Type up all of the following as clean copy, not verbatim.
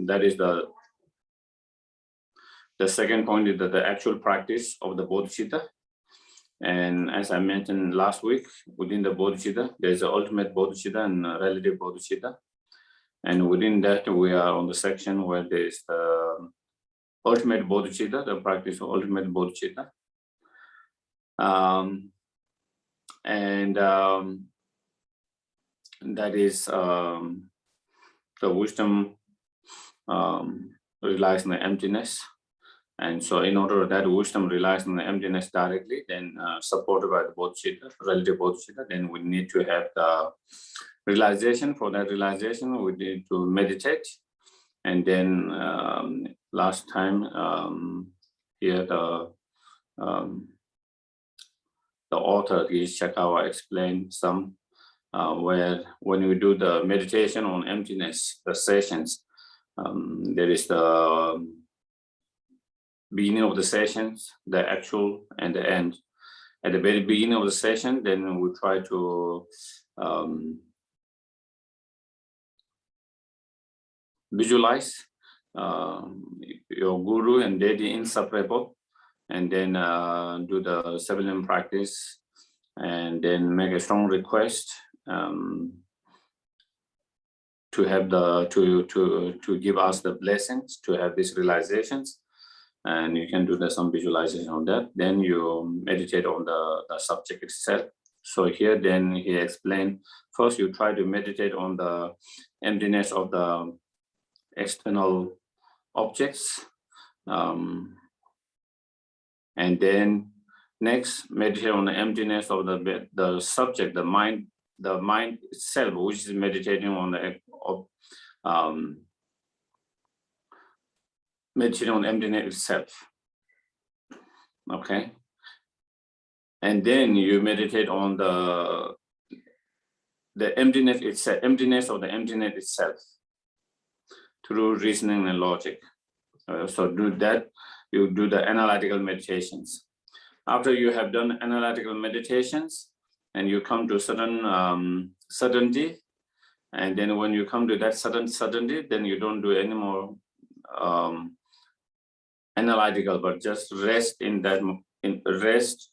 that is the second point is that the actual practice of the bodhicitta. And as I mentioned last week, within the bodhicitta, there's the ultimate bodhicitta and relative bodhicitta. And within that, we are on the section where there's the ultimate bodhicitta, the practice of ultimate bodhicitta. That is the wisdom relies on the emptiness. And so in order that wisdom relies on the emptiness directly, then supported by the bodhicitta, relative bodhicitta, then we need to have the realization. For that realization, we need to meditate. And then last time here the author Geshe explained some where when we do the meditation on emptiness, the sessions, there is the beginning of the sessions, the actual and the end. At the very beginning of the session, then we try to visualize your guru and deity inseparable, and then do the civilian practice, and then make a strong request to have the to give us the blessings to have these realizations. And you can do some visualization on that. Then you meditate on the subject itself. So here, then he explained, first you try to meditate on the emptiness of the external objects. And then next, meditate on the emptiness of the subject, the mind itself, which is meditating on the meditating on emptiness itself. Okay. And then you meditate on the emptiness itself, emptiness of the emptiness itself through reasoning and logic. So do that, you do the analytical meditations. After you have done analytical meditations and you come to certain certainty, and then when you come to that certain certainty, then you don't do any more analytical, but just rest in that, rest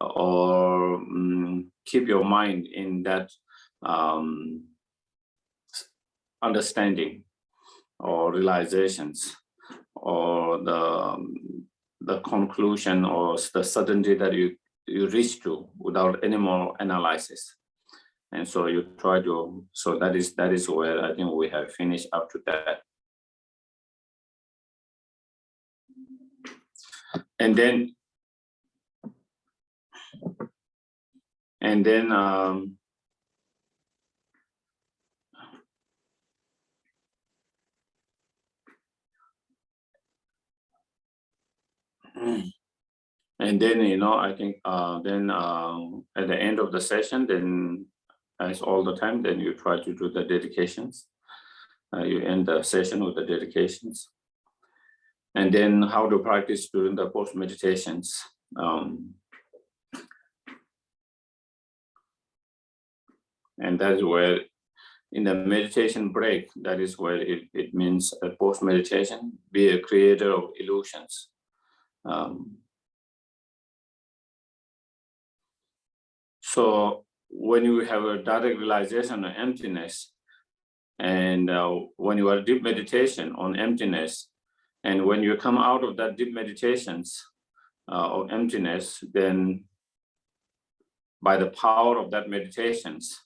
or keep your mind in that understanding or realizations or the conclusion or the certainty that you reach to without any more analysis. And so you try to, so that is where I think we have finished up to that. And then you know, I think then at the end of the session, then as all the time, then you try to do the dedications. You end the session with the dedications. And then how to practice during the post meditations. And that is where in the meditation break, that is where it means a post meditation, be a creator of illusions. So when you have a direct realization of emptiness, and when you are deep meditation on emptiness, and when you come out of that deep meditations of emptiness, then by the power of that meditations,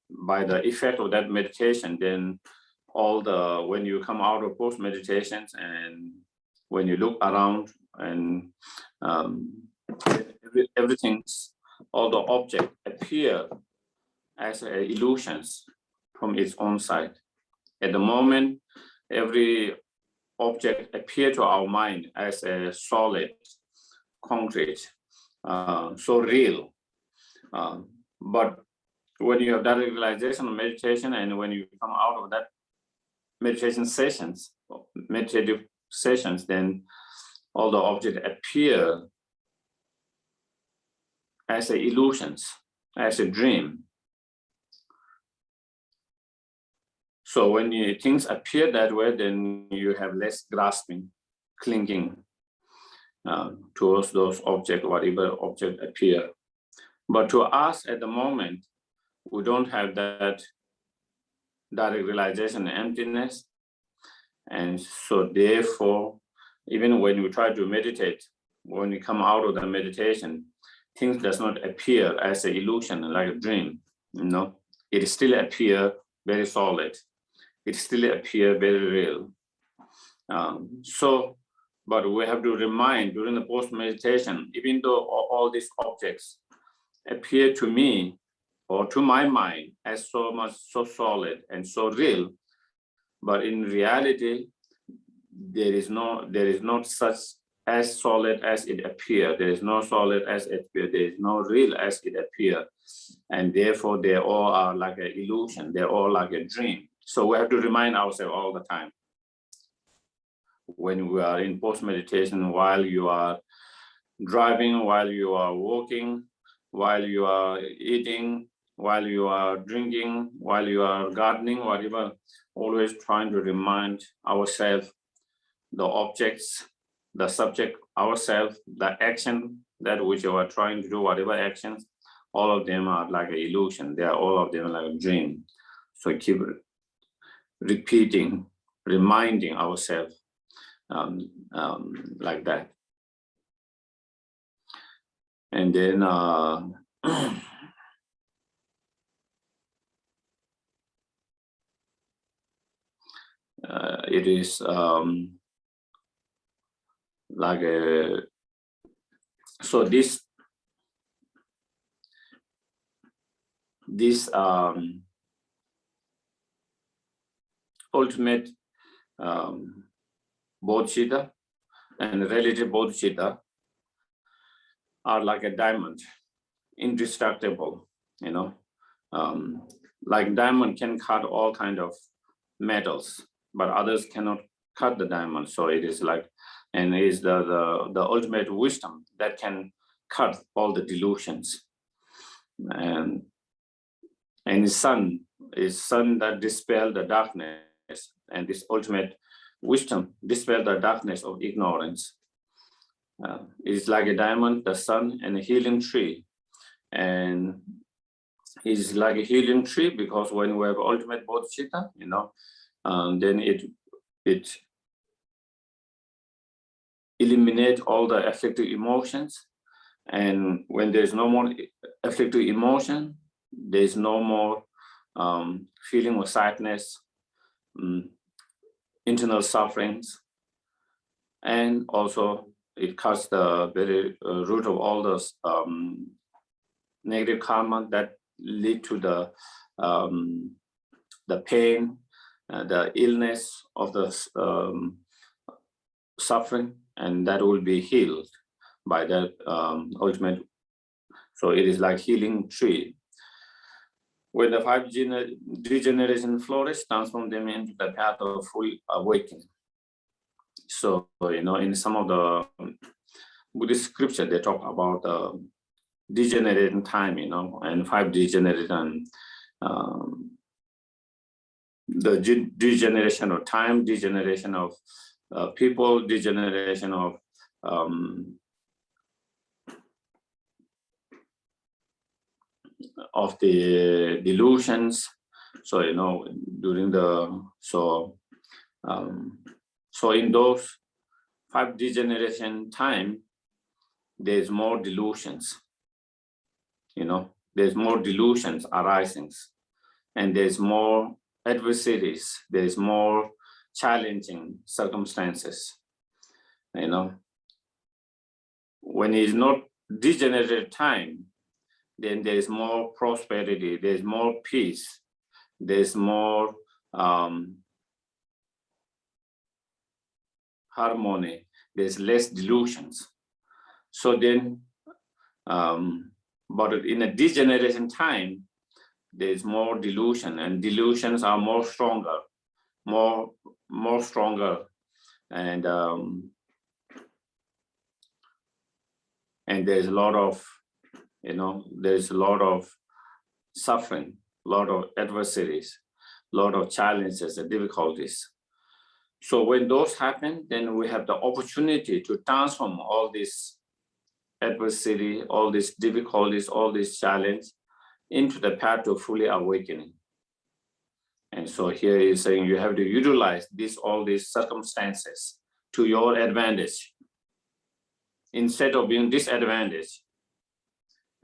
by the effect of that meditation, then when you come out of post meditations and when you look around and everything, all the objects appear as illusions from its own side. At the moment, every object appears to our mind as a solid, concrete, so real. But when you have that realization of meditation, and when you come out of that meditative sessions, then all the objects appear as illusions, as a dream. So when things appear that way, then you have less grasping, clinging towards those objects, whatever object appear. But to us at the moment, we don't have that direct realization and emptiness. And so therefore, even when we try to meditate, when we come out of the meditation, things does not appear as an illusion, like a dream, it still appear very solid. It still appear very real. But we have to remind during the post-meditation, even though all these objects appear to me or to my mind as so solid and so real, but in reality, there is not such as solid as it appears. There is no solid as it appears. There is no real as it appears. And therefore, they all are like an illusion. They're all like a dream. So we have to remind ourselves all the time. When we are in post-meditation, while you are driving, while you are walking, while you are eating, while you are drinking, while you are gardening, whatever, always trying to remind ourselves, the objects, the subject, ourselves, the action that which you are trying to do, whatever actions, all of them are like an illusion. They are all of them like a dream. So keep repeating, reminding ourselves like that. And then it is like a, so this ultimate bodhicitta and relative bodhicitta are like a diamond, indestructible, like diamond can cut all kind of metals, but others cannot cut the diamond. So it is like, and it is the ultimate wisdom that can cut all the delusions. And the sun is sun that dispel the darkness, and this ultimate wisdom dispel the darkness of ignorance. It's like a diamond, the sun, and a healing tree. And it's like a healing tree because when we have ultimate bodhicitta, then it eliminates all the afflictive emotions. And when there's no more afflictive emotion, there's no more feeling of sadness, internal sufferings, and also it cuts the very root of all those negative karma that lead to the pain, the illness of the suffering, and that will be healed by that ultimate. So it is like healing tree. When the 5 degeneration flourish, transform them into the path of full awakening. So, in some of the Buddhist scripture, they talk about degenerating time, and 5 degeneration, the degeneration of time, degeneration of people, degeneration of the delusions. So during the so in those 5 degeneration time, there's more delusions. There's more delusions arising, and there's more adversities. There's more challenging circumstances. When it's not degenerated time, then there's more prosperity, there's more peace, there's more harmony, there's less delusions. So then, but in a degeneration time, there's more delusion, and delusions are more stronger, more stronger, and there's a lot of there's a lot of suffering, a lot of adversities. lot of challenges and difficulties. So when those happen, then we have the opportunity to transform all this adversity, all these difficulties, all these challenges into the path to fully awakening. And so here is saying you have to utilize all these circumstances to your advantage instead of being disadvantaged.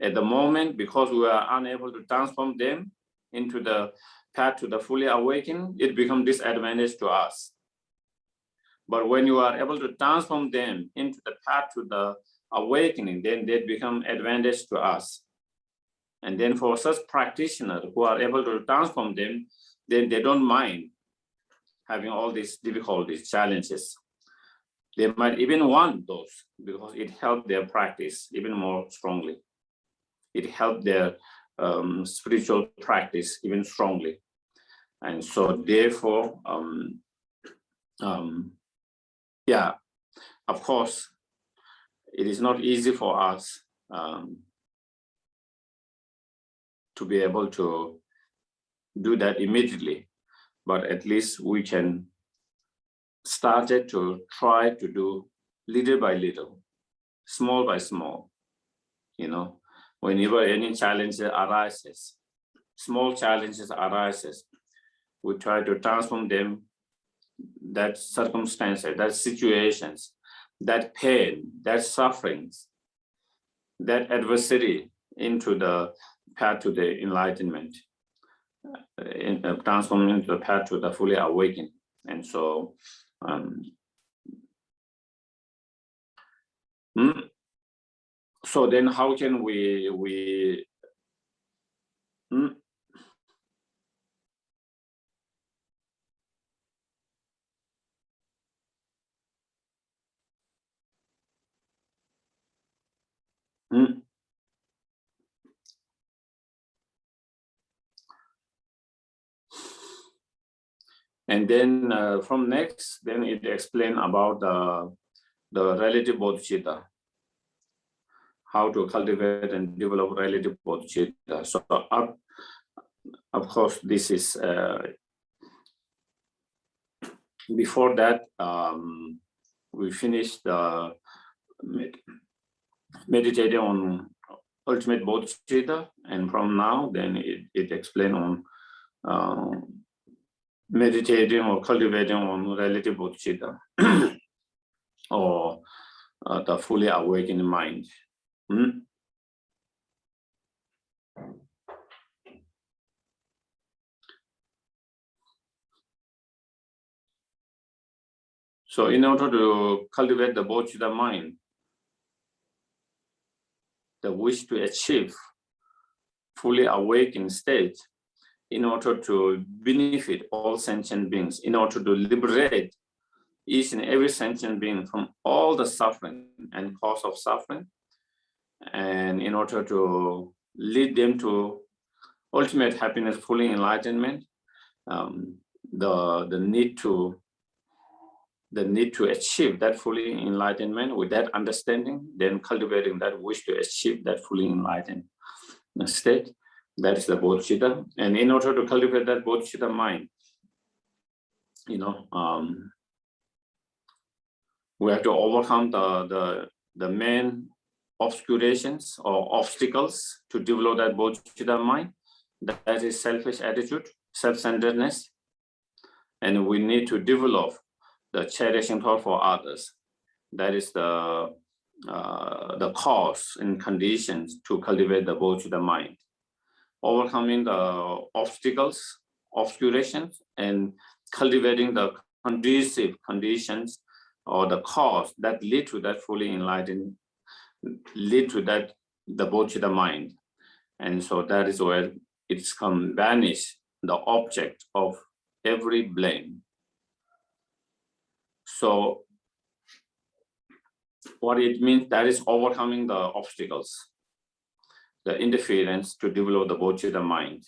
At the moment, because we are unable to transform them into the path to the fully awakening, it becomes disadvantage to us. But when you are able to transform them into the path to the awakening, then they become advantage to us. And then for such practitioners who are able to transform them, then they don't mind having all these difficulties, challenges. They might even want those because it helps their practice even more strongly. It helps their spiritual practice even strongly. And so therefore, yeah, of course, it is not easy for us to be able to do that immediately, but at least we can start it to try to do little by little, small by small, whenever any challenges arises, small challenges arises, we try to transform them, that circumstances, that situations, that pain, that sufferings, that adversity into the path to the enlightenment, transforming into the path to the fully awakened. And so, so then how can we and then from next, then it explains about the relative bodhicitta, how to cultivate and develop relative bodhicitta. So of course, this is, before that, we finished meditating on ultimate bodhicitta, and from now, then it explains on meditating or cultivating on relative bodhicitta or the fully awakened mind. So in order to cultivate the bodhicitta mind, the wish to achieve fully awakened state, in order to benefit all sentient beings, in order to liberate each and every sentient being from all the suffering and cause of suffering, and in order to lead them to ultimate happiness, fully enlightenment, the need to achieve that fully enlightenment with that understanding, then cultivating that wish to achieve that fully enlightened state, that is the bodhicitta. And in order to cultivate that bodhicitta mind, we have to overcome the main obscurations or obstacles to develop that bodhicitta mind. That is selfish attitude, self-centeredness, and we need to develop the cherishing thought for others. That is the cause and conditions to cultivate the bodhicitta mind. Overcoming the obstacles, obscurations, and cultivating the conducive conditions or the cause that lead to that fully enlightened, lead to that the bodhicitta mind. And so that is where it's come vanish the object of every blame. So what it means, that is overcoming the obstacles, the interference to develop the bodhicitta mind.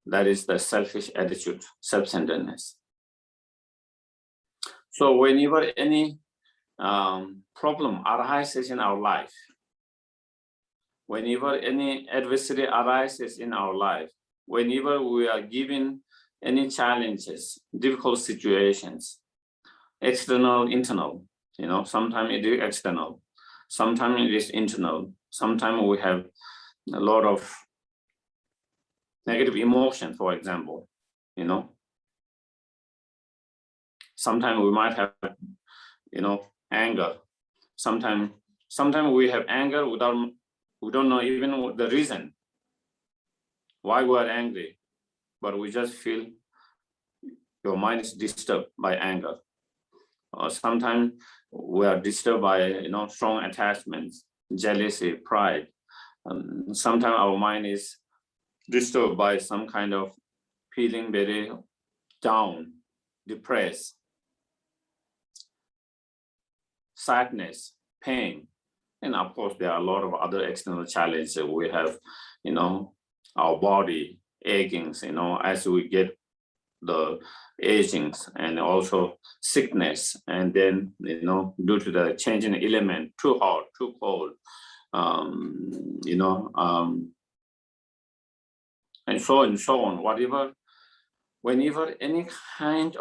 That is the selfish attitude, self-centeredness. So whenever any problem arises in our life, whenever any adversity arises in our life, whenever we are given any challenges, difficult situations, external, internal, sometimes it is external, sometimes it is internal, sometimes we have a lot of negative emotion, for example, sometimes we might have, anger. Sometimes we have anger we don't know even the reason why we are angry, but we just feel your mind is disturbed by anger. Or sometimes we are disturbed by, strong attachments, jealousy, pride. Sometimes our mind is disturbed by some kind of feeling very down, depressed, sadness, pain. And of course, there are a lot of other external challenges. We have, our body aching, as we get the agings, and also sickness. And then, due to the changing element, too hot, too cold, and so on, whenever any kind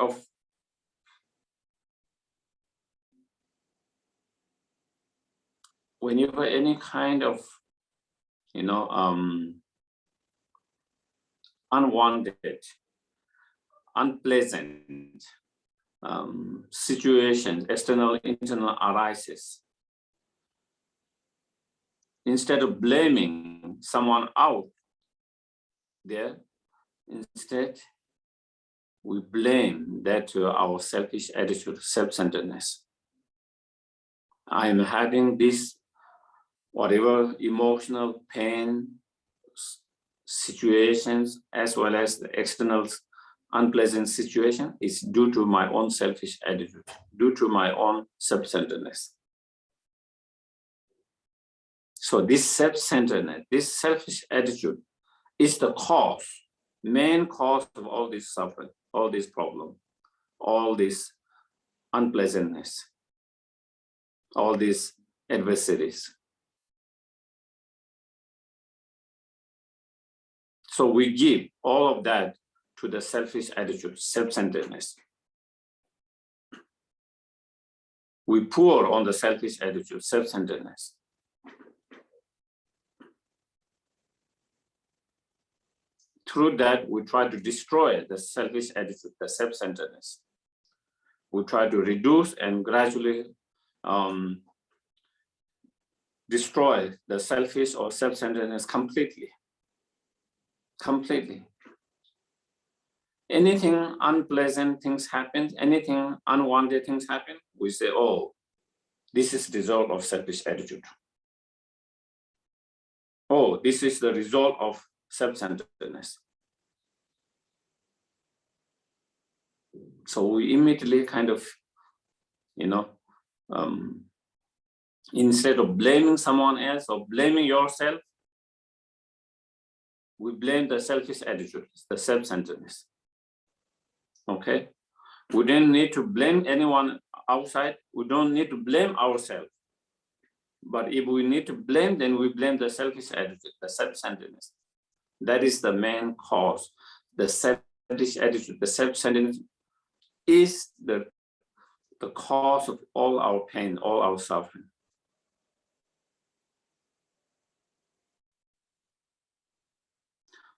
of unwanted, unpleasant situations, external, internal arises, instead of blaming someone out there, instead we blame that to our selfish attitude, self-centeredness. I am having this, whatever emotional pain situations, as well as the external unpleasant situation, is due to my own selfish attitude, due to my own self-centeredness. So this self-centeredness, this selfish attitude is the cause, main cause of all this suffering, all this problem, all this unpleasantness, all these adversities. So we give all of that to the selfish attitude, self-centeredness. We pour on the selfish attitude, self-centeredness. Through that, we try to destroy the selfish attitude, the self-centeredness. We try to reduce and gradually destroy the selfish or self-centeredness completely. Completely. Anything unpleasant things happen, anything unwanted things happen, we say, oh, this is the result of selfish attitude. Oh, this is the result of self-centeredness. So we immediately kind of, instead of blaming someone else or blaming yourself, we blame the selfish attitude, the self-centeredness. Okay? We don't need to blame anyone outside. We don't need to blame ourselves. But if we need to blame, then we blame the selfish attitude, the self-centeredness. That is the main cause. The selfish attitude, the self-centeredness is the cause of all our pain, all our suffering.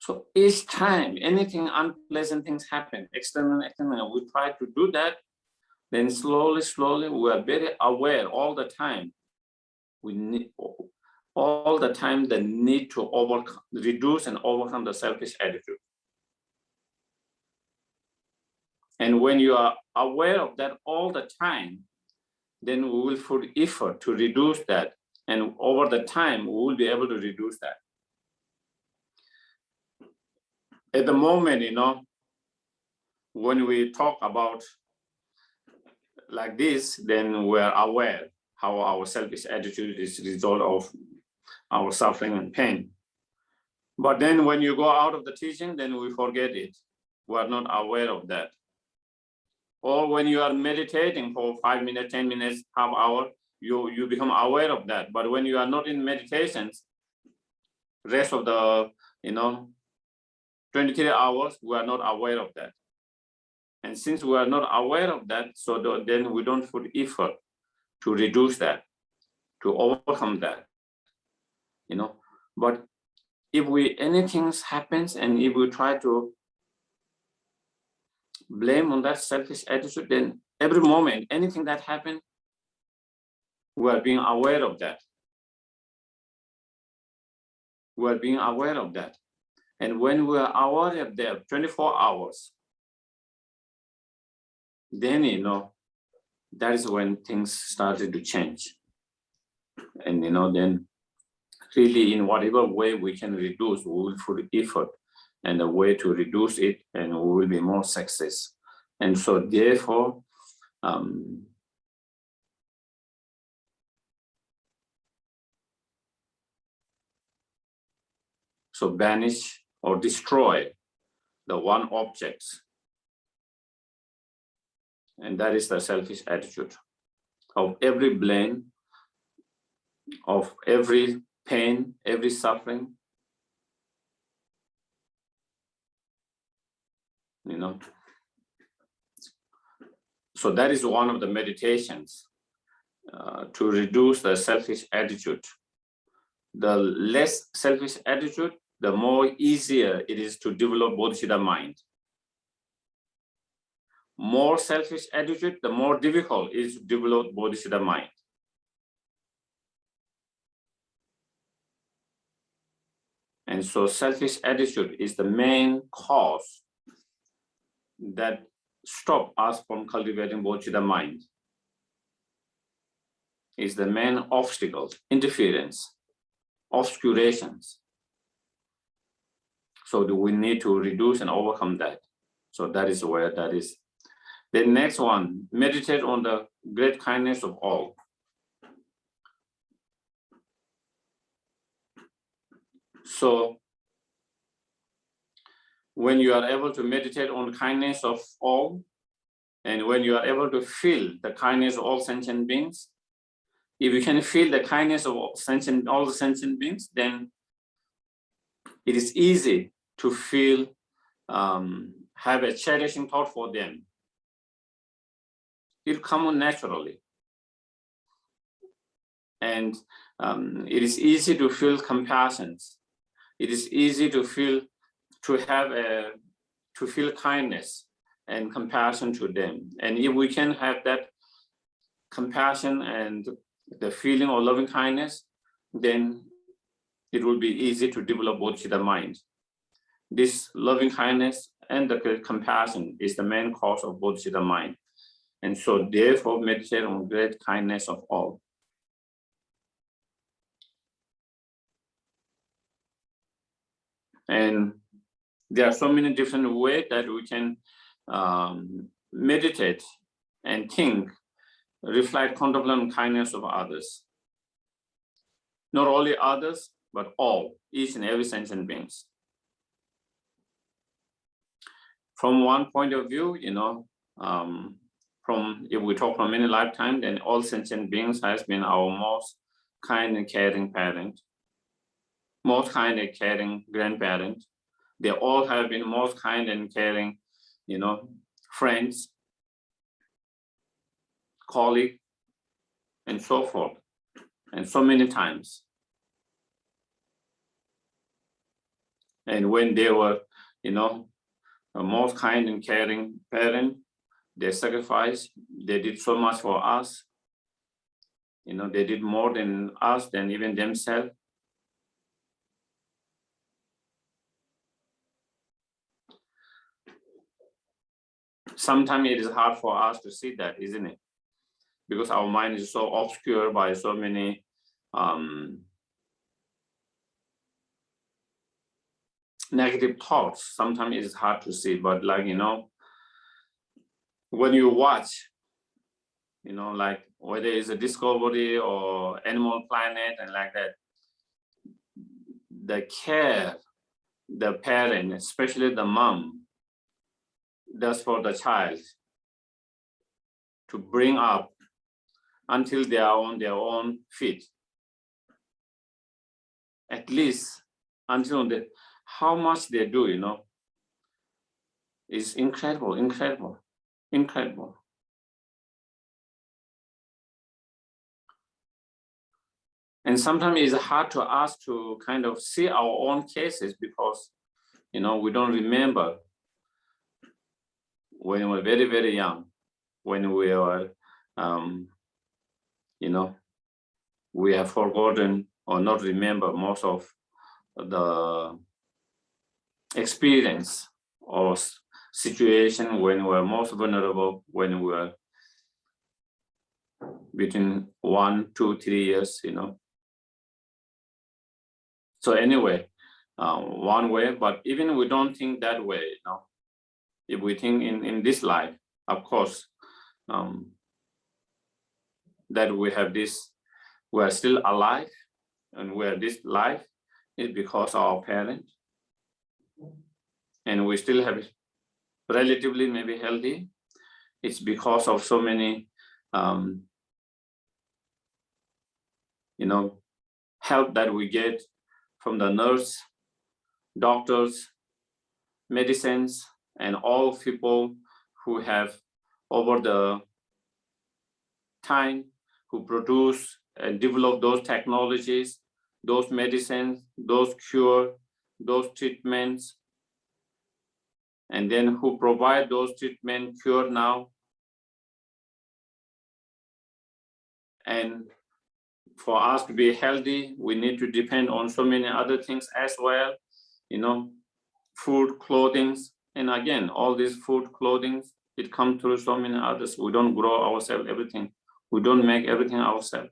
So each time anything unpleasant things happen, external, we try to do that, then slowly, we are very aware all the time. We need all the time the need to reduce and overcome the selfish attitude. And when you are aware of that all the time, then we will put effort to reduce that. And over the time, we will be able to reduce that. At the moment, when we talk about like this, then we're aware how our selfish attitude is the result of our suffering and pain. But then when you go out of the teaching, then we forget it. We are not aware of that. Or when you are meditating for 5 minutes, 10 minutes, half hour, you become aware of that. But when you are not in meditations, rest of the, 23 hours, we are not aware of that. And since we are not aware of that, so then we don't put effort to reduce that, to overcome that, But if anything happens and if we try to blame on that selfish attitude, then every moment, anything that happens, we are being aware of that. We are being aware of that. And when we are aware of that 24 hours, then, that is when things started to change. And, then really in whatever way we can reduce, we will put effort and a way to reduce it, and we will be more success. And so therefore, so banish or destroy the one object. And that is the selfish attitude of every blame, of every pain, every suffering, So that is one of the meditations to reduce the selfish attitude. The less selfish attitude, the more easier it is to develop bodhicitta mind. More selfish attitude, the more difficult it is to develop bodhicitta mind. And so selfish attitude is the main cause that stop us from cultivating bodhicitta mind. Is the main obstacle, interference, obscurations. So we need to reduce and overcome that. So that is where that is. The next one, meditate on the great kindness of all. So when you are able to meditate on the kindness of all, and when you are able to feel the kindness of all sentient beings, if you can feel the kindness of all the sentient beings, then it is easy to feel, have a cherishing thought for them. It comes naturally. And it is easy to feel compassion. It is easy to feel kindness and compassion to them. And if we can have that compassion and the feeling of loving kindness, then it will be easy to develop bodhicitta mind. This loving kindness and the compassion is the main cause of bodhicitta mind. And so therefore meditate on great kindness of all. And there are so many different ways that we can meditate and think, reflect, contemplate on kindness of others. Not only others, but all, each and every sentient beings. From one point of view, if we talk from many lifetimes, then all sentient beings has been our most kind and caring parent, most kind and caring grandparent. They all have been most kind and caring, friends, colleagues, and so forth, and so many times. And when they were, the most kind and caring parent, they sacrificed, they did so much for us. They did more than us, than even themselves. Sometimes it is hard for us to see that, isn't it? Because our mind is so obscured by so many negative thoughts. Sometimes it is hard to see, but when you watch, like whether it's a Discovery or Animal Planet and like that, the care the parent, especially the mom, does for the child to bring up until they are on their own feet. At least until how much they do, is incredible, incredible, incredible. And sometimes it's hard to us to kind of see our own cases because, we don't remember when we were very, very young, when we were, we have forgotten or not remember most of the experience or situation when we were most vulnerable, when we were between 1, 2, 3 years, So anyway, one way, but even we don't think that way, if we think in this life, of course, that we have this, we are still alive, and we are this life is because of our parents, and we still have relatively maybe healthy. It's because of so many, help that we get from the nurse, doctors, medicines, and all people who have over the time who produce and develop those technologies, those medicines, those cure, those treatments, and then who provide those treatment cure now. And for us to be healthy, we need to depend on so many other things as well, food, clothing, and again, all these food, clothing, it comes through so many others. We don't grow ourselves everything. We don't make everything ourselves.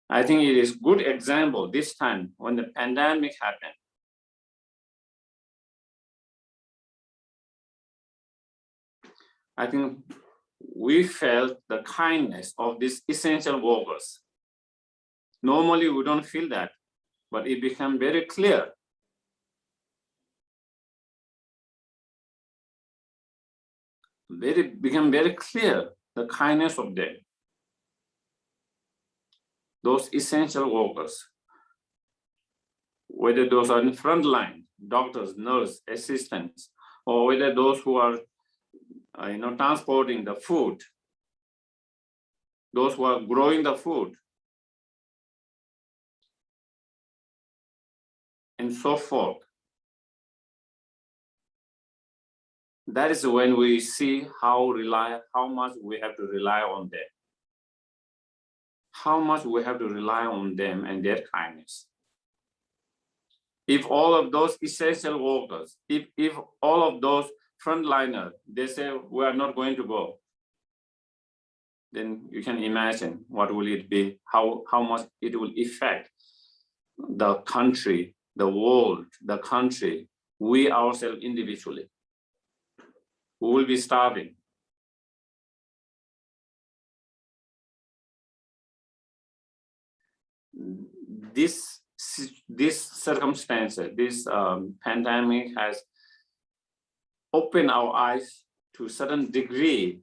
I think it is good example this time when the pandemic happened. I think we felt the kindness of these essential workers. Normally we don't feel that, but it became very clear. Became very clear the kindness of them. Those essential workers, whether those are in front line, doctors, nurses, assistants, or whether those who are transporting the food, those who are growing the food, and so forth. That is when we see how much we have to rely on them. How much we have to rely on them and their kindness. If all of those essential workers, if all of those frontliners, they say we are not going to go, then you can imagine what will it be, how much it will affect the country, the world, the country, we ourselves individually. We will be starving. This circumstance, this pandemic has opened our eyes to a certain degree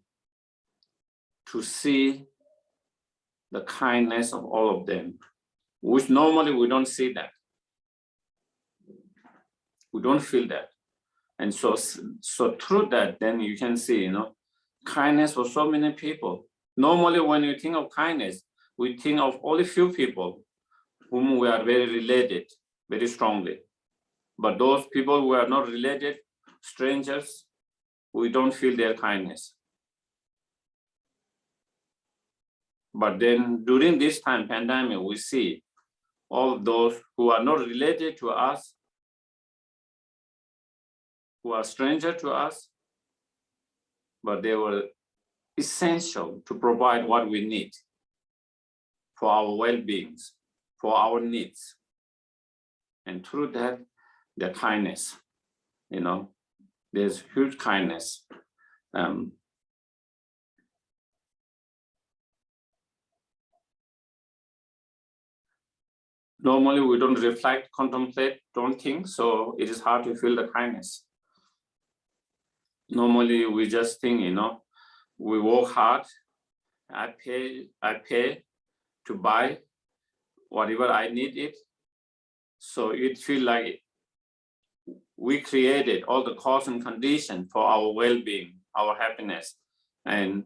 to see the kindness of all of them, which normally we don't see that. We don't feel that. And so through that, then you can see, kindness for so many people. Normally, when you think of kindness, we think of only few people whom we are very related, very strongly. But those people who are not related, strangers, we don't feel their kindness. But then during this time, pandemic, we see all those who are not related to us, who are stranger to us, but they were essential to provide what we need for our well-beings, for our needs. And through that, the kindness, there's huge kindness. Normally we don't reflect, contemplate, don't think, so it is hard to feel the kindness. Normally we just think, we work hard, I pay to buy whatever I need it. So it feels like we created all the cause and condition for our well-being, our happiness, and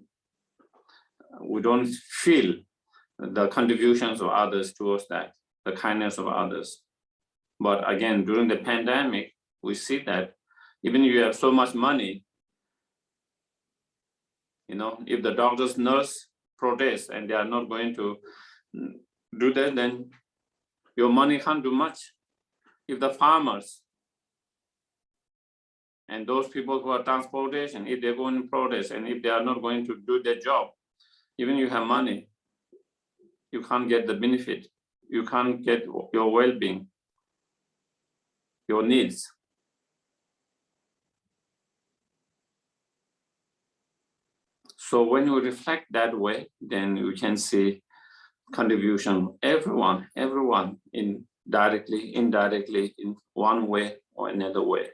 we don't feel the contributions of others towards that, the kindness of others. But again, during the pandemic, we see that even if you have so much money, if the doctors, nurse protest and they are not going to do that, then your money can't do much. If the farmers and those people who are transportation, if they're going to protest and if they are not going to do their job, even you have money, you can't get the benefit. You can't get your well-being, your needs. So when you reflect that way, then you can see contribution, everyone in directly, indirectly, in one way or another way.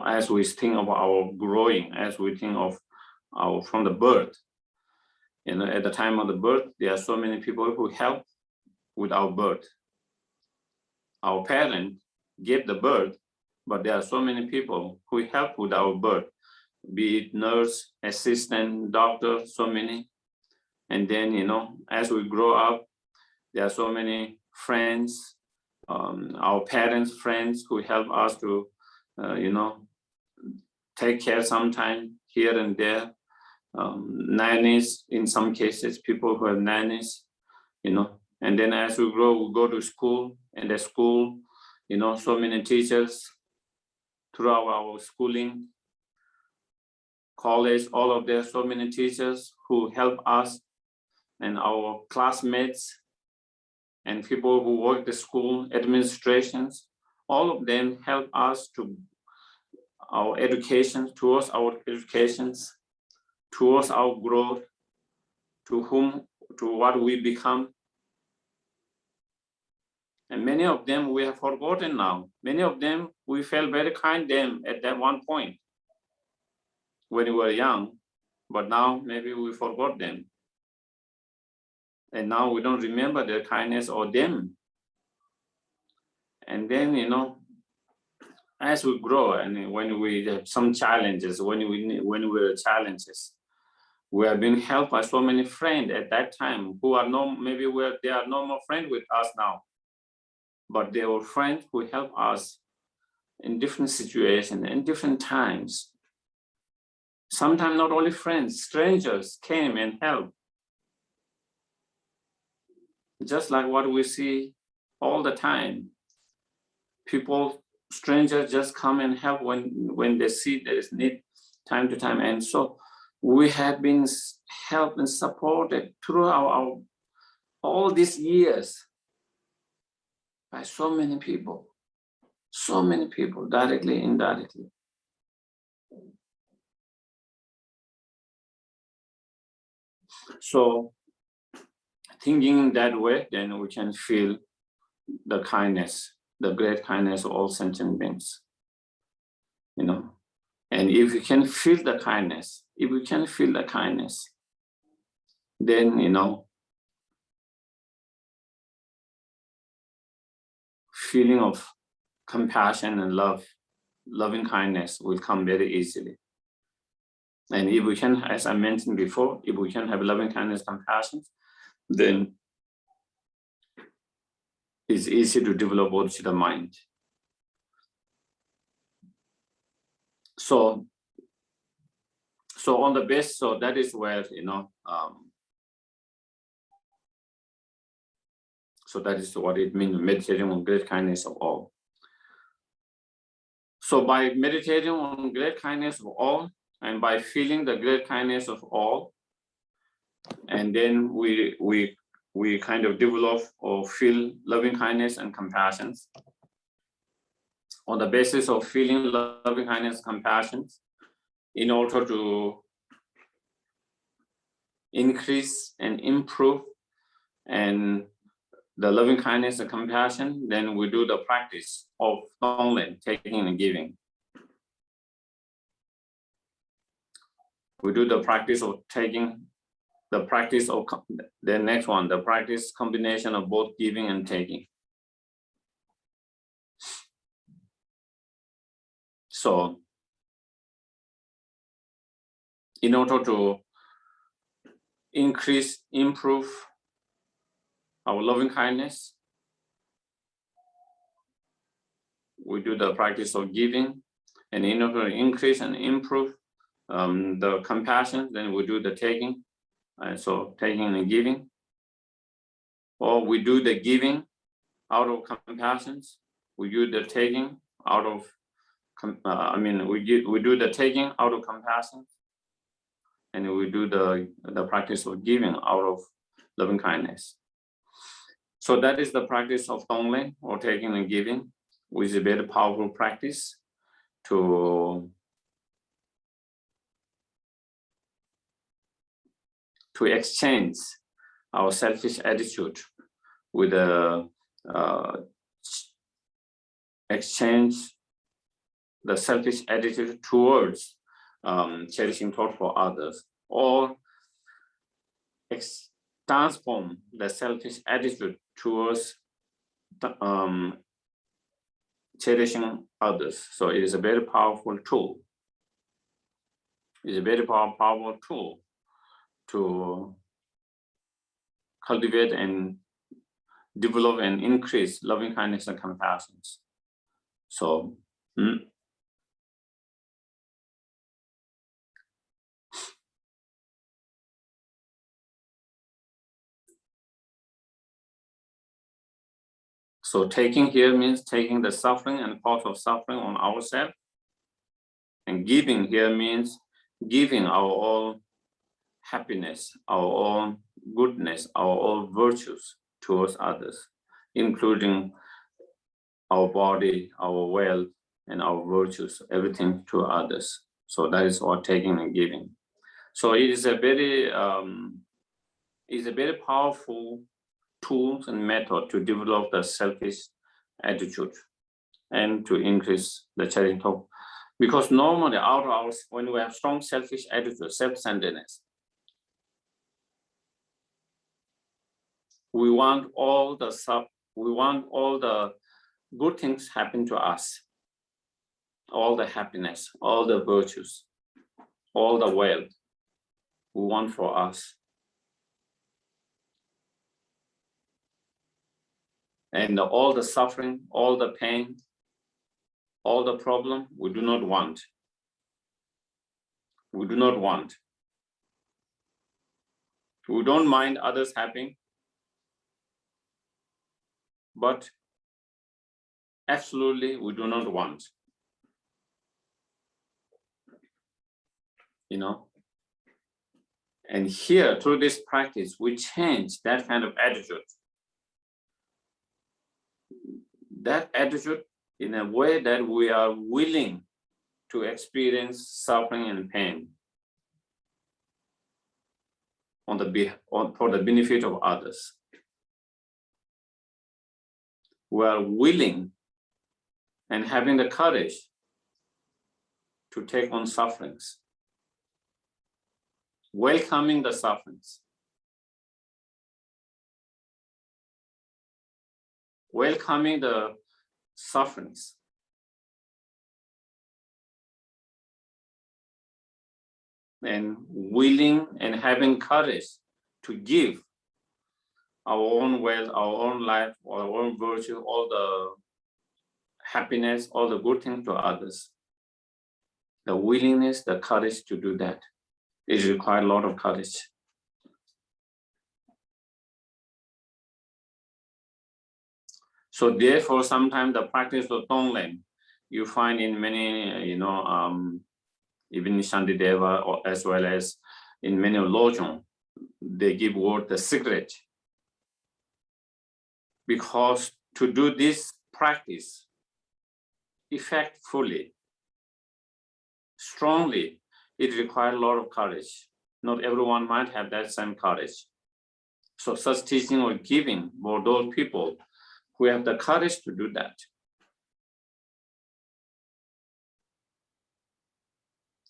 As we think of our growing, as we think of our from the birth, at the time of the birth, there are so many people who help with our birth. Our parents gave the birth, but there are so many people who help with our birth, be it nurse, assistant, doctor, so many. And then, as we grow up, there are so many friends, our parents' friends who help us to, take care sometime here and there. Nannies, in some cases, people who have nannies, and then as we grow, we go to school, and the school, so many teachers throughout our schooling, college, all of there, so many teachers who help us, and our classmates and people who work the school administrations, all of them help us to our education, towards our educations, towards our growth, to what we become. And many of them we have forgotten now. Many of them we felt very kind to them at that one point when we were young, but now maybe we forgot them. And now we don't remember their kindness or them. And then, as we grow and when we have some challenges, when we're challenges, we have been helped by so many friends at that time who are they are no more friends with us now. But they were friends who help us in different situations and different times. Sometimes not only friends, strangers came and helped. Just like what we see all the time. People, strangers just come and help when they see there is need time to time. And so we have been helped and supported throughout all these years by so many people, directly, indirectly. So thinking that way, then we can feel the kindness, the great kindness of all sentient beings. And if we can feel the kindness, then, feeling of compassion and love, loving kindness will come very easily. And if we can, as I mentioned before, if we can have loving kindness, compassion, then it's easy to develop also the mind. So on the base, so that is where, so that is what it means, meditating on great kindness of all. So by meditating on great kindness of all, and by feeling the great kindness of all, and then we kind of develop or feel loving kindness and compassion. On the basis of feeling loving kindness and compassion, in order to increase and improve and the loving kindness and compassion, then we do the practice of Tonglen, taking and giving. We do the practice of taking the practice of the next one, the practice combination of both giving and taking. So in order to improve our loving kindness, we do the practice of giving, and in order to increase and improve the compassion, then we do the taking. So taking and giving, or we do the giving out of compassion. We do the taking out of, we do the taking out of compassion, and we do the practice of giving out of loving kindness. So that is the practice of Tonglen, or taking and giving, which is a very powerful practice to exchange our selfish attitude with exchange the selfish attitude towards cherishing thought for others, or transform the selfish attitude towards cherishing others. So it is a very powerful tool. It's a very powerful tool to cultivate and develop and increase loving kindness and compassion. So, so taking here means taking the suffering and cause of suffering on ourselves, and giving here means giving our own happiness, our own goodness, our own virtues towards others, including our body, our wealth, and our virtues, everything to others. So that is what taking and giving. So it is a very powerful tool and method to develop the selfish attitude and to increase the charity talk. Because normally out of ours, when we have strong selfish attitude, self-centeredness, we want all the good things happen to us, all the happiness, all the virtues, all the wealth we want for us. And all the suffering, all the pain, all the problem, we do not want. We do not want. We don't mind others happy, but absolutely we do not want. And here, through this practice, we change that kind of attitude. That attitude in a way that we are willing to experience suffering and pain for the benefit of others. We are willing and having the courage to take on sufferings, welcoming the sufferings, welcoming the sufferings, and willing and having courage to give our own wealth, our own life, our own virtue, all the happiness, all the good things to others. The willingness, the courage to do that, it requires a lot of courage. So therefore, sometimes the practice of Tonglen, you find in many, even Shantideva, or as well as in many Lojong, they give word the secret. Because to do this practice effectively, strongly, it requires a lot of courage. Not everyone might have that same courage. So such teaching or giving for those people who have the courage to do that.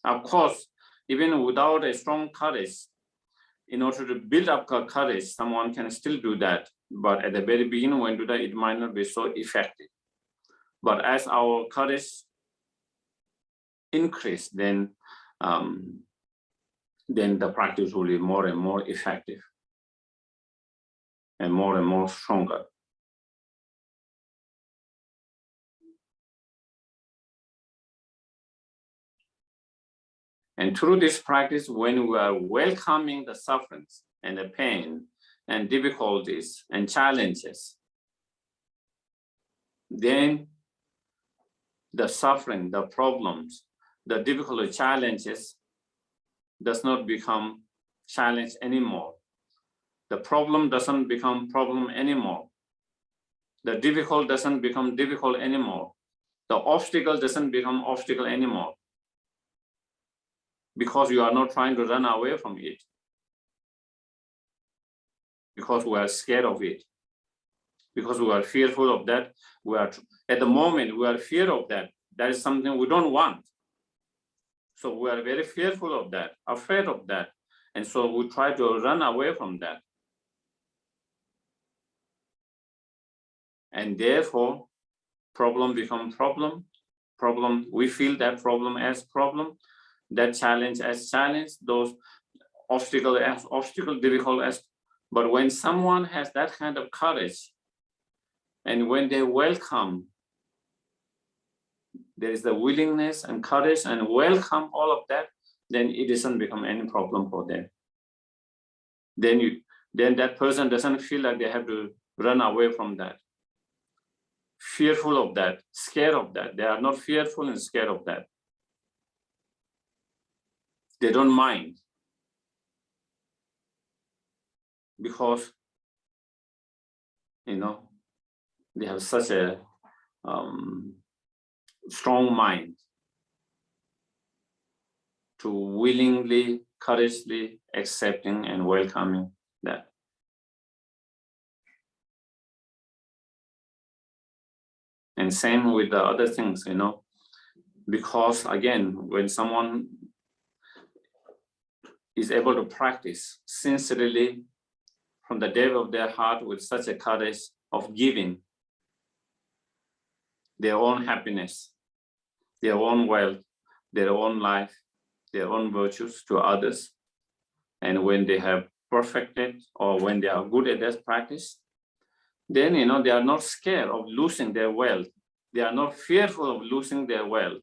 Of course, even without a strong courage, in order to build up courage, someone can still do that. But at the very beginning, when do that, it might not be so effective. But as our courage increase, then the practice will be more and more effective and more stronger. And through this practice, when we are welcoming the sufferings and the pain and difficulties and challenges, then the suffering, the problems, the difficult challenges does not become challenge anymore. The problem doesn't become problem anymore. The difficult doesn't become difficult anymore. The obstacle doesn't become obstacle anymore. Because you are not trying to run away from it. Because we are scared of it. Because we are fearful of that. At the moment, we are fear of that. That is something we don't want. So we are very fearful of that, afraid of that. And so we try to run away from that. And therefore, problem become problem. We feel that problem as problem, that challenge as challenge, those obstacle as obstacle, difficult as. But when someone has that kind of courage, and when they welcome, there is the willingness and courage and welcome all of that, then it doesn't become any problem for them. Then that person doesn't feel like they have to run away from that. Fearful of that, scared of that. They are not fearful and scared of that. They don't mind. Because, they have such a strong mind to willingly, courageously accepting and welcoming that. And same with the other things, because again, when someone is able to practice sincerely from the depth of their heart with such a courage of giving their own happiness, their own wealth, their own life, their own virtues to others. And when they have perfected or when they are good at that practice, then they are not scared of losing their wealth. They are not fearful of losing their wealth.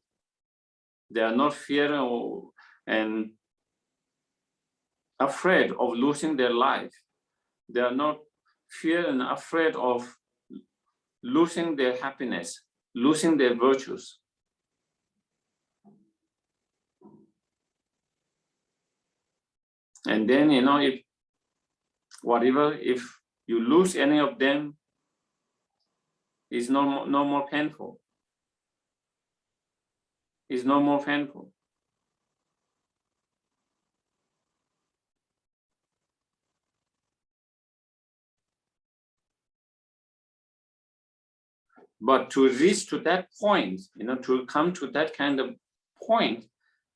They are not fearful and afraid of losing their life. They are not fear and afraid of losing their happiness, losing their virtues. And then, if you lose any of them, it's no more painful. It's no more painful. But to reach to that point, to come to that kind of point,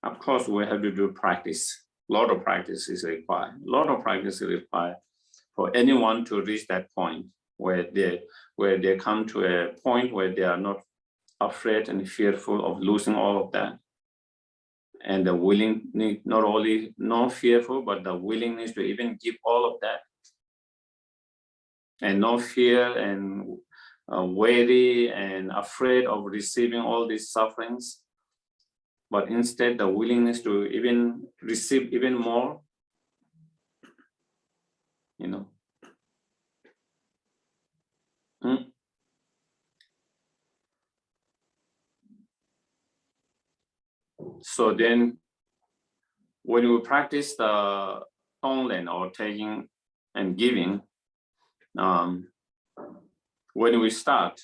of course, we have to do practice. A lot of practice is required. A lot of practice is required for anyone to reach that point where they come to a point where they are not afraid and fearful of losing all of that. And the willingness, not only not fearful, but the willingness to even give all of that. And no fear and wary and afraid of receiving all these sufferings, but instead the willingness to even receive even more, So then when we practice the tonglen or taking and giving, when we start,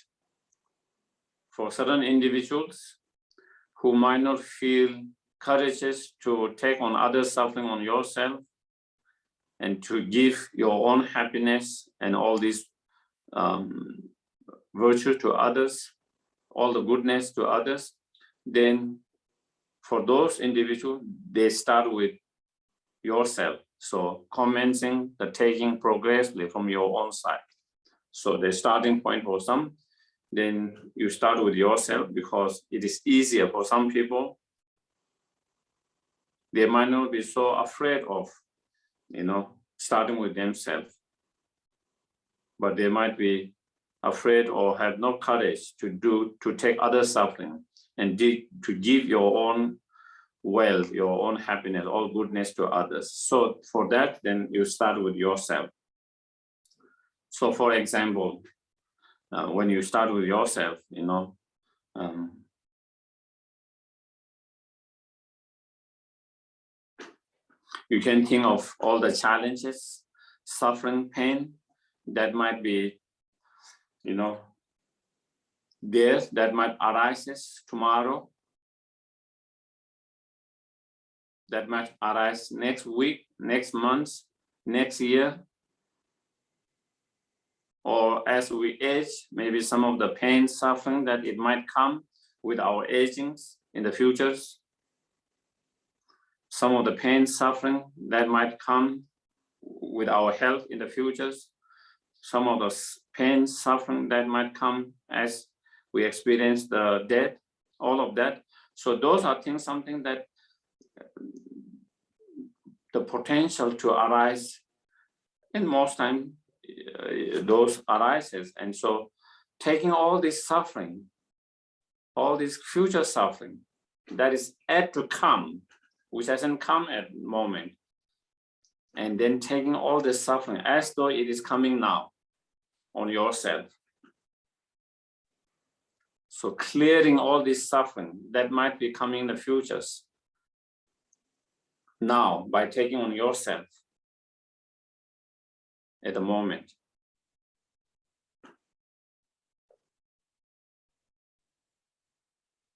for certain individuals who might not feel courageous to take on other suffering on yourself and to give your own happiness and all these virtue to others, all the goodness to others, then for those individuals, they start with yourself. So commencing the taking progressively from your own side. So the starting point for some, then you start with yourself because it is easier for some people. They might not be so afraid of, starting with themselves, but they might be afraid or have no courage to take other suffering and to give your own wealth, your own happiness, all goodness to others. So for that, then you start with yourself. So for example, when you start with yourself, you can think of all the challenges, suffering, pain that might be, there, that might arise tomorrow, that might arise next week, next month, next year, or as we age, maybe some of the pain, suffering that it might come with our agings in the futures. Some of the pain, suffering that might come with our health in the futures. Some of the pain, suffering that might come as we experience the death, all of that. So those are things, something that the potential to arise, and most time those arises. And so taking all this suffering, all this future suffering that is yet to come, which hasn't come at the moment, and then taking all this suffering as though it is coming now on yourself. So clearing all this suffering that might be coming in the futures now by taking on yourself at the moment.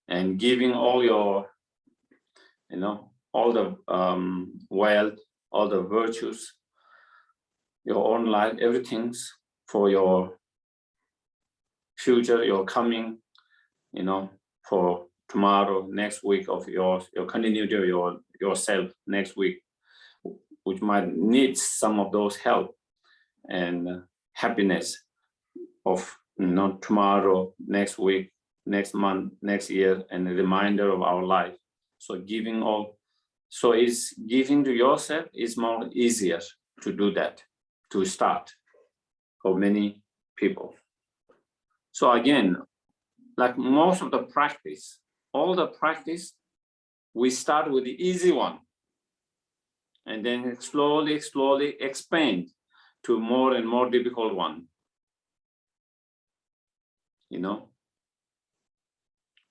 And giving all your, all the wealth, all the virtues, your own life, everything's for your future, your coming, for tomorrow, next week of yours, your continuity of yourself next week, which might need some of those help and happiness of tomorrow, next week, next month, next year, and a reminder of our life. So giving all, so it's giving to yourself is more easier to do that, to start for many people. So again, like most of the practice, all the practice, we start with the easy one and then slowly expand to more and more difficult one.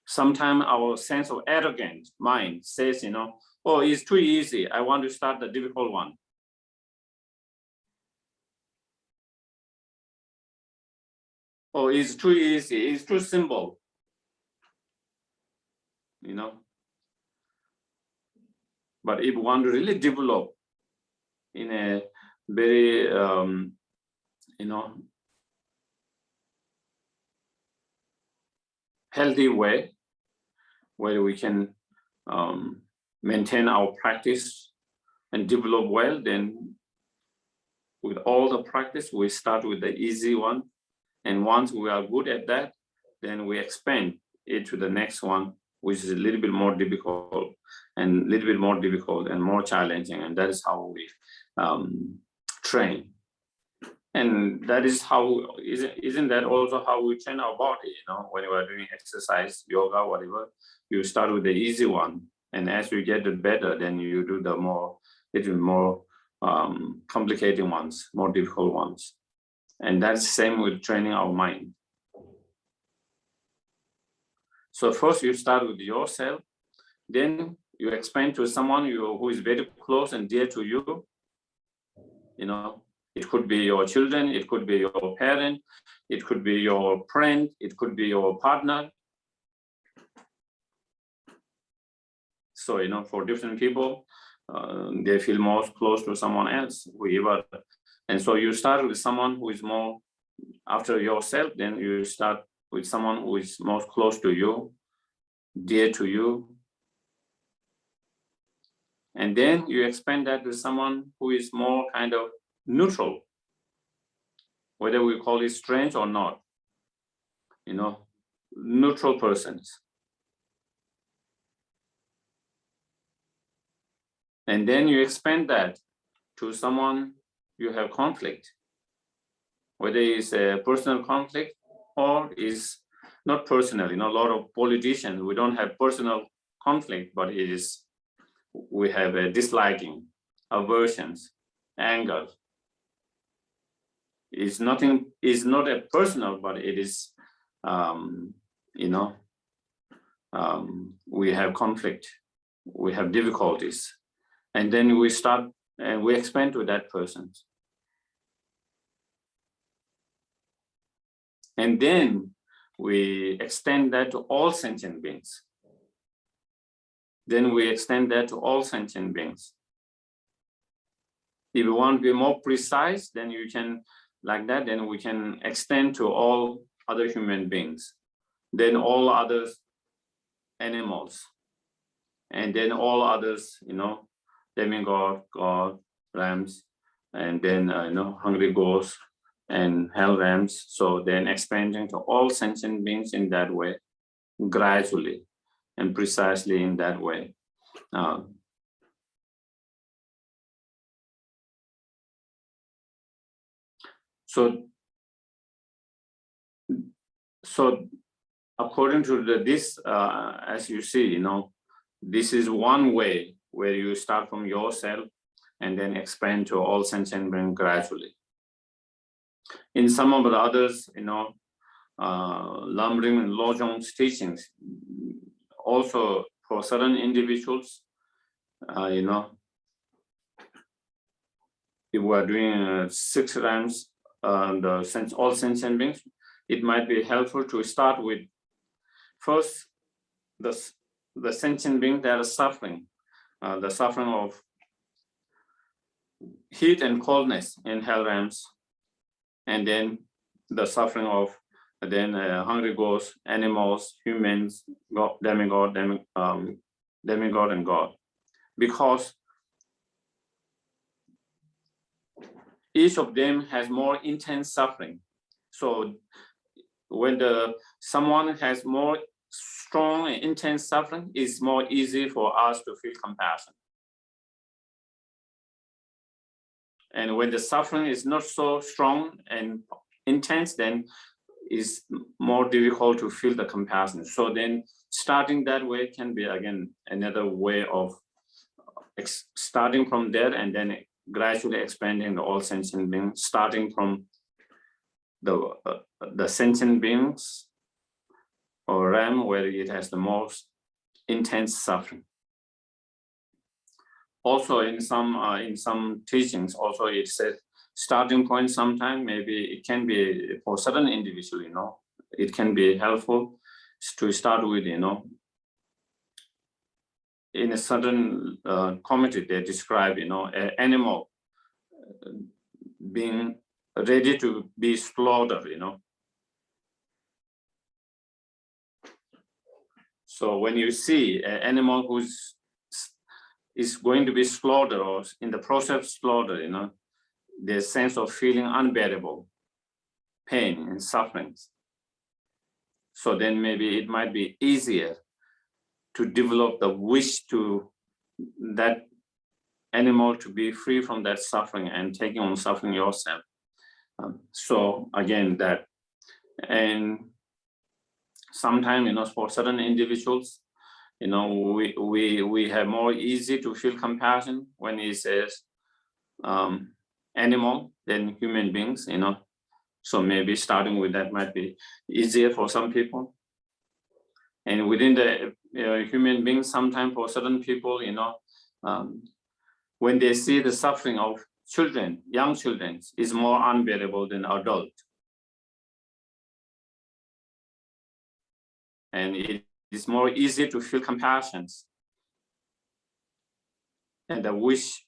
Sometimes our sense of arrogant mind says, oh, it's too easy. I want to start the difficult one. Oh, it's too easy. It's too simple. But if we want to really develop in a very, healthy way, where we can maintain our practice and develop well, then with all the practice, we start with the easy one. And once we are good at that, then we expand it to the next one, which is a little bit more difficult and more challenging. And that is how we train. And that is how, isn't that also how we train our body? When you are doing exercise, yoga, whatever, you start with the easy one. And as you get it better, then you do the little more complicated ones, more difficult ones. And that's the same with training our mind. So first you start with yourself, then you expand to someone who is very close and dear to you. It could be your children, it could be your parent, it could be your friend, it could be your partner. So, for different people, they feel most close to someone else, whoever. And so you start with someone who is more after yourself, then you start with someone who is most close to you, dear to you. And then you expand that to someone who is more kind of neutral, whether we call it strange or not, neutral persons. And then you expand that to someone you have conflict, whether it's a personal conflict or is not personal. A lot of politicians, we don't have personal conflict, but we have a disliking, aversions, anger. It's not a personal, but it is, we have conflict, we have difficulties. And then we start and we expand to that person. And then we extend that to all sentient beings. Then we extend that to all sentient beings. If you want to be more precise, then you can, like that, then we can extend to all other human beings, then all other animals, and then all others, demigod, God, rams, and then hungry ghosts and hell rams. So then expanding to all sentient beings in that way, gradually and precisely in that way. So according to this, as you see, this is one way where you start from yourself and then expand to all sentient beings gradually. In some of the others, Lam Rim and Lojong's teachings, also for certain individuals, if we are doing 6 rams, all sentient beings, it might be helpful to start with first the sentient beings that are suffering, the suffering of heat and coldness in hell realms, and then the suffering of hungry ghosts, animals, humans, demigod, and God, because each of them has more intense suffering. So when someone has more strong and intense suffering, it's more easy for us to feel compassion. And when the suffering is not so strong and intense, then it's more difficult to feel the compassion. So then starting that way can be, again, another way of starting from there and then gradually expanding to all sentient beings, starting from the sentient beings or ram where it has the most intense suffering. Also in some teachings, also it says starting point sometime, maybe it can be for certain individual, it can be helpful to start with, in a certain community, they describe, an animal being ready to be slaughtered, So when you see an animal who's is going to be slaughtered or in the process of slaughter, the sense of feeling unbearable pain and suffering. So then maybe it might be easier to develop the wish to that animal to be free from that suffering and taking on suffering yourself. So again, that, and sometimes, for certain individuals, we have more easy to feel compassion when it says animal than human beings, So maybe starting with that might be easier for some people. And within the human beings, sometimes for certain people, when they see the suffering of children, young children, is more unbearable than adult. And it is more easy to feel compassion and the wish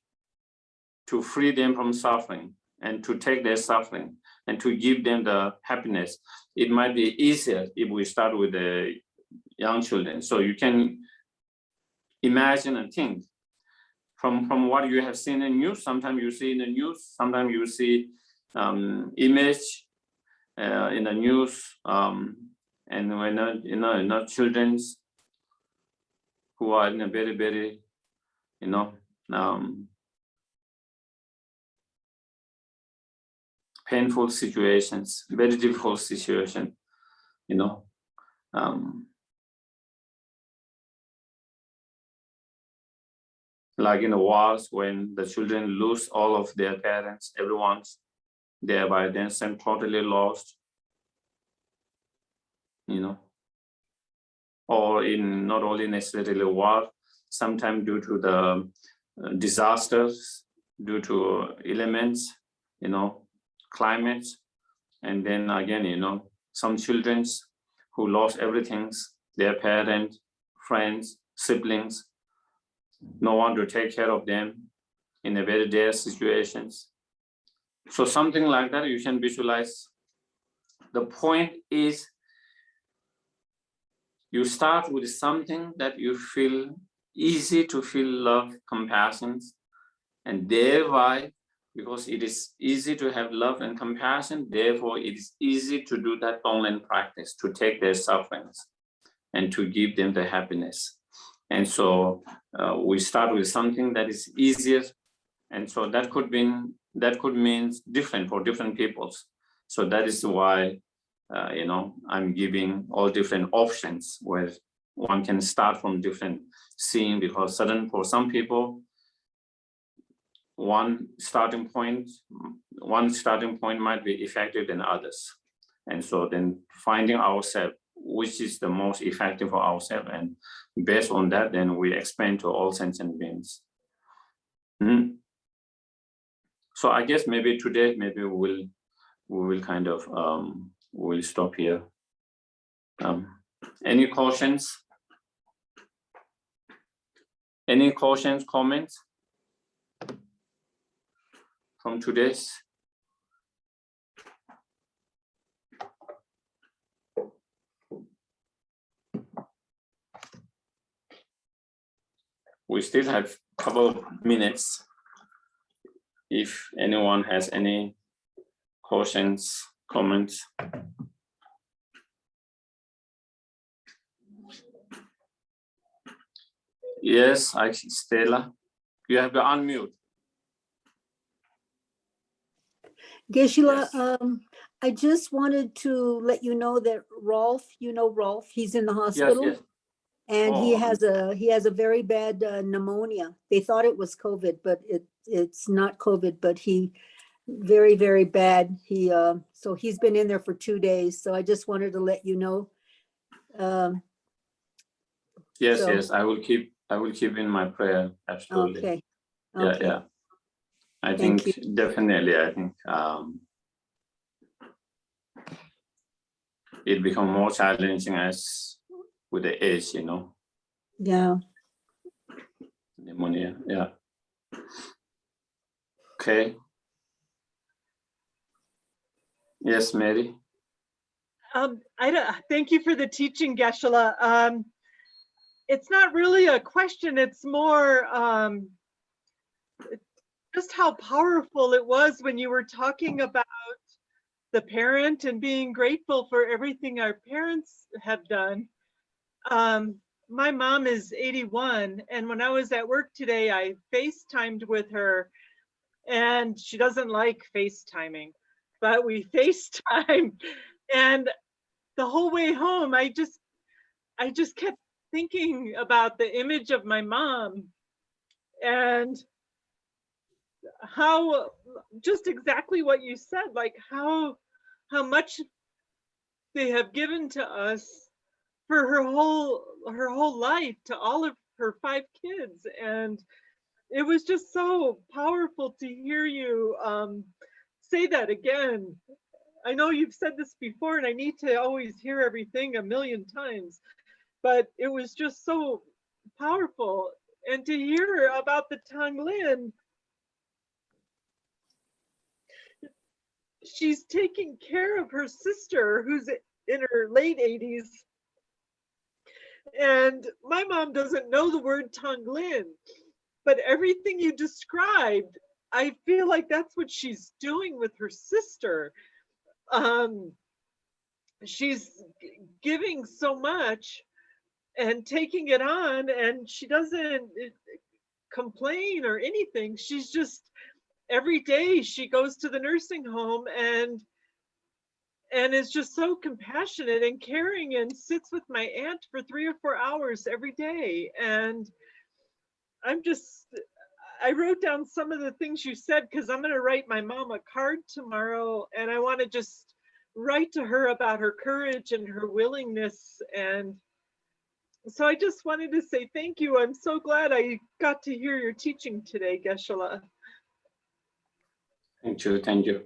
to free them from suffering and to take their suffering and to give them the happiness. It might be easier if we start with the young children. So you can imagine and think from what you have seen in news. Sometimes you see in the news, sometimes you see image in the news, and when children's who are in a very, very, painful situations, very difficult situation, like in the wars when the children lose all of their parents, everyone's thereby then totally lost, or in not only necessarily war, sometimes due to the disasters, due to elements, climate, and then again, some children who lost everything, their parents, friends, siblings, no one to take care of them in a very dire situations. So something like that you can visualize. The point is, you start with something that you feel easy to feel love, compassion, and thereby, because it is easy to have love and compassion, therefore it is easy to do that online practice, to take their sufferings and to give them the happiness. And so we start with something that is easier, and so that could mean different for different peoples. So that is why I'm giving all different options where one can start from different scene, because for some people, one starting point might be effective than others. And so then finding ourselves, which is the most effective for ourselves, and based on that, then we explain to all sentient beings. So I guess maybe today, maybe we will kind of we'll stop here. Any questions? Any questions, comments from today's? We still have a couple of minutes. If anyone has any questions, comments. Yes, Stella, you have to unmute. Geshe, I just wanted to let you know that Rolf, Rolf, he's in the hospital. Yes. And he has a very bad pneumonia. They thought it was COVID, but it's not COVID, but he very, very bad. So he's been in there for 2 days. So I just wanted to let you know. Yes, I will keep in my prayer. Absolutely. Okay. Yeah. I think definitely. I think it become more challenging as with the age, Yeah. Pneumonia. Yeah. Okay. Yes, Mary. Thank you for the teaching, Geshe. It's not really a question. It's more just how powerful it was when you were talking about the parent and being grateful for everything our parents have done. My mom is 81, and when I was at work today, I FaceTimed with her, and she doesn't like FaceTiming, but we FaceTime, and the whole way home, I just kept thinking about the image of my mom and how, just exactly what you said, like how much they have given to us for her whole life, to all of her 5 kids. And it was just so powerful to hear you say that again. I know you've said this before, and I need to always hear everything a million times, but it was just so powerful. And to hear about the Tanglin, she's taking care of her sister who's in her late 80s. And my mom doesn't know the word Tanglin. but everything you described, I feel like that's what she's doing with her sister. She's giving so much and taking it on, and she doesn't complain or anything. She's just, every day she goes to the nursing home and is just so compassionate and caring, and sits with my aunt for 3 or 4 hours every day. And I wrote down some of the things you said, because I'm going to write my mom a card tomorrow, and I want to just write to her about her courage and her willingness. And so I just wanted to say thank you. I'm so glad I got to hear your teaching today, Geshe. Thank you. Thank you.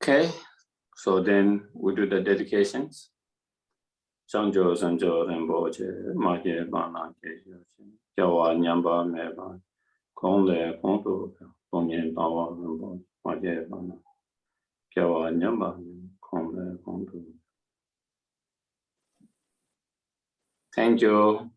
Okay, so then we do the dedications. Sanjo Sanjo Rinpoche, Maje Bana Geshe, Jawa Nyamba Meba, Kongle Konto, Kongen Bawa Rinpoche, Maje Bana, Jawa Nyamba, Kongle Konto. Thank you.